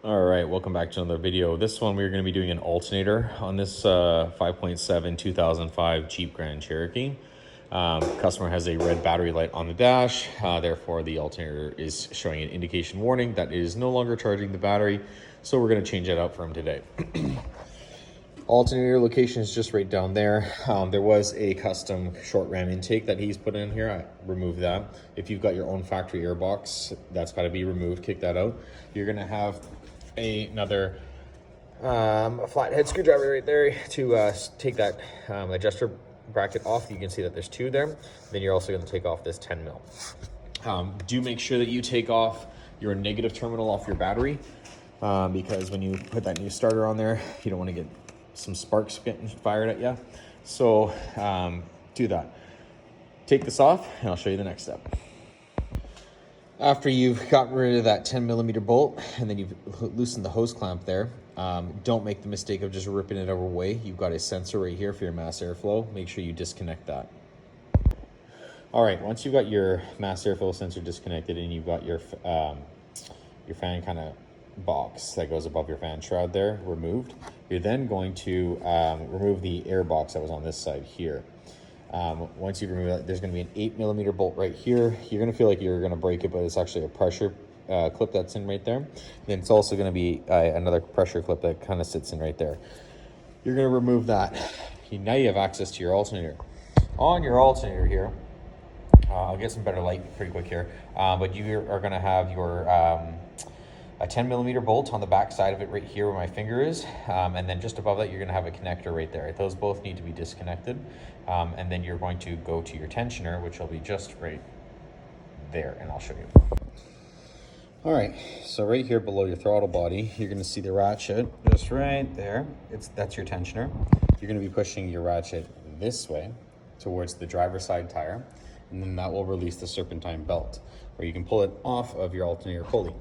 All right, welcome back to another video. This one we're going to be doing an alternator on this 5.7 2005 Jeep Grand Cherokee. Customer has a red battery light on the dash, therefore the alternator is showing an indication warning that it is no longer charging the battery, so we're going to change that out for him today. Alternator location is just right down there. There was a custom short ram intake that he's put in here. I removed that. If you've got your own factory air box, that's got to be removed. Kick that out. You're going to have another flathead screwdriver right there to take that adjuster bracket off. You can see that there's two there. Then you're also going to take off this 10 mil. Do make sure that you take off your negative terminal off your battery because when you put that new starter on there, you don't want to get some sparks getting fired at you. So do that. Take this off and I'll show you the next step. After you've gotten rid of that 10mm bolt and then you've loosened the hose clamp there, don't make the mistake of just ripping it away. You've got a sensor right here for your mass airflow. Make sure you disconnect that. All right, once you've got your mass airflow sensor disconnected and you've got your fan kind of box that goes above your fan shroud there removed, you're then going to remove the air box that was on this side here. Once you remove that, there's going to be an 8mm bolt right here. You're going to feel like you're going to break it, but it's actually a pressure clip that's in right there. And then it's also going to be another pressure clip that kind of sits in right there. You're going to remove that. Now you have access to your alternator. On your alternator here, I'll get some better light pretty quick here, but you are going to have your a 10mm bolt on the back side of it right here where my finger is, and then just above that you're going to have a connector right there. Those both need to be disconnected, and then you're going to go to your tensioner, which will be just right there, and I'll show you. All right, so right here below your throttle body, you're going to see the ratchet just right there. That's your tensioner. You're going to be pushing your ratchet this way towards the driver's side tire, and then that will release the serpentine belt, where you can pull it off of your alternator pulley.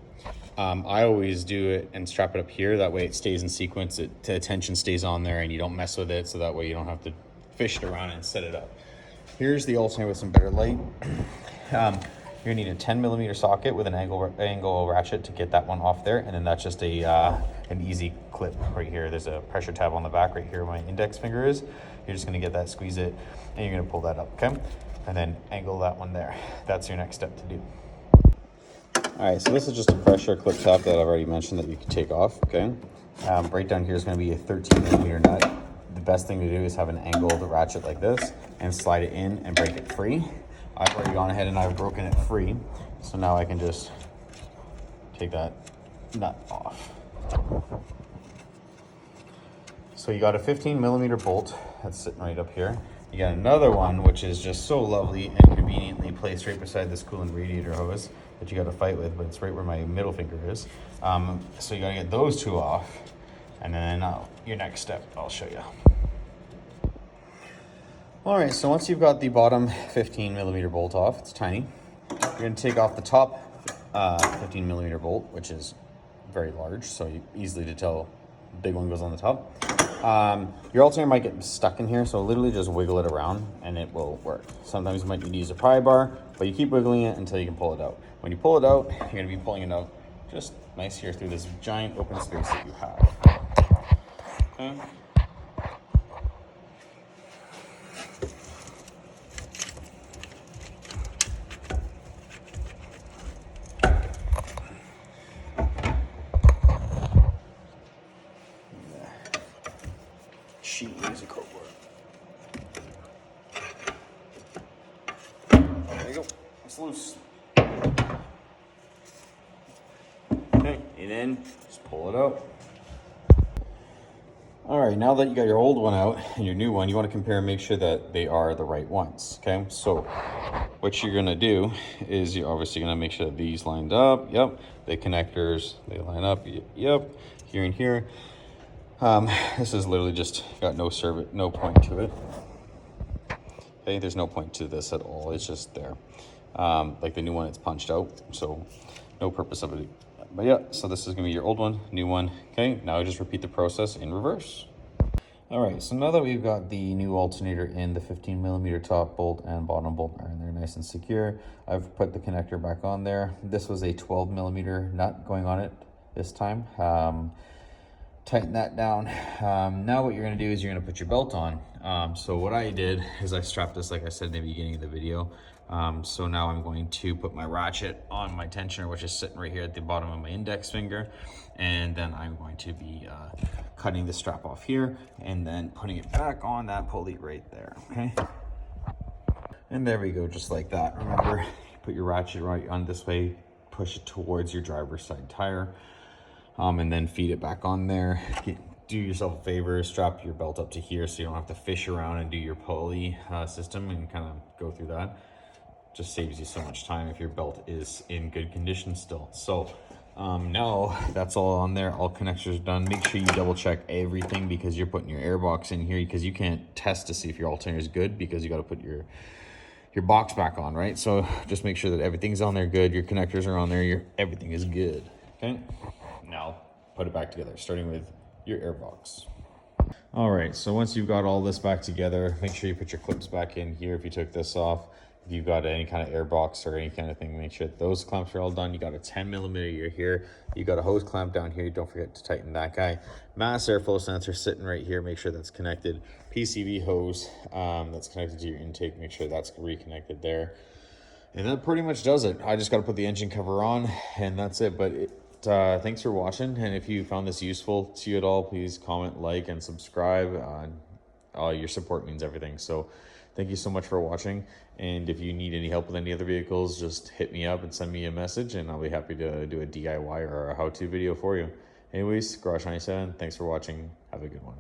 I always do it and strap it up here. That way it stays in sequence. The tension stays on there and you don't mess with it. So that way you don't have to fish it around and set it up. Here's the alternator with some better light. You're gonna need a 10mm socket with an angle ratchet to get that one off there. And then that's just an easy clip right here. There's a pressure tab on the back right here where my index finger is. You're just gonna get that, squeeze it, and you're gonna pull that up, okay? And then angle that one there. That's your next step to do. All right, so this is just a pressure clip top that I've already mentioned that you can take off, okay? Right down here is going to be a 13mm nut. The best thing to do is have an angled ratchet like this and slide it in and break it free. I've already gone ahead and I've broken it free, so now I can just take that nut off. So you got a 15mm bolt that's sitting right up here. You got another one which is just so lovely and conveniently placed right beside this coolant radiator hose that you got to fight with, but it's right where my middle finger is. So you got to get those two off, and then your next step I'll show you. All right, so once you've got the bottom 15mm bolt off, it's tiny. You're going to take off the top 15mm bolt, which is very large, so you easily to tell the big one goes on the top. Your alternator might get stuck in here, so literally just wiggle it around and it will work. Sometimes you might need to use a pry bar, but you keep wiggling it until you can pull it out. When you pull it out, you're going to be pulling it out just nice here through this giant open space that you have. Okay. Sheet music cord. There you go. It's loose. Okay, and then just pull it out. All right, now that you got your old one out and your new one, you want to compare and make sure that they are the right ones. Okay, so what you're gonna do is you're obviously gonna make sure that these lined up. Yep, the connectors, they line up. Yep, here and here. This is literally just got no point to it. Okay, there's no point to this at all. It's just there. Like the new one, it's punched out, so no purpose of it. But yeah, so this is gonna be your old one, new one. Okay, now just repeat the process in reverse. All right, so now that we've got the new alternator in, the 15mm top bolt and bottom bolt are in there nice and secure, I've put the connector back on there. This was a 12mm nut going on it this time. Tighten that down. Now what you're gonna do is you're gonna put your belt on. So what I did is I strapped this, like I said in the beginning of the video. So now I'm going to put my ratchet on my tensioner, which is sitting right here at the bottom of my index finger. And then I'm going to be cutting the strap off here and then putting it back on that pulley right there, okay? And there we go, just like that. Remember, put your ratchet right on this way, push it towards your driver's side tire, and then feed it back on there. Do yourself a favor, strap your belt up to here so you don't have to fish around and do your pulley system and kind of go through that. Just saves you so much time if your belt is in good condition still. So now that's all on there, all connectors done. Make sure you double check everything because you're putting your air box in here, because you can't test to see if your alternator is good because you got to put your box back on, right? So just make sure that everything's on there good, your connectors are on there, everything is good, okay? Now put it back together, starting with your air box. All right, so once you've got all this back together, make sure you put your clips back in here if you took this off. If you've got any kind of air box or any kind of thing, make sure that those clamps are all done. You got a 10mm here. You got a hose clamp down here. Don't forget to tighten that guy. Mass airflow sensor sitting right here. Make sure that's connected. PCV hose that's connected to your intake. Make sure that's reconnected there. And that pretty much does it. I just got to put the engine cover on and that's it. But thanks for watching. And if you found this useful to you at all, please comment, like, and subscribe. Your support means everything. So thank you so much for watching. And if you need any help with any other vehicles, just hit me up and send me a message and I'll be happy to do a DIY or a how-to video for you. Anyways, Garage 97, thanks for watching. Have a good one.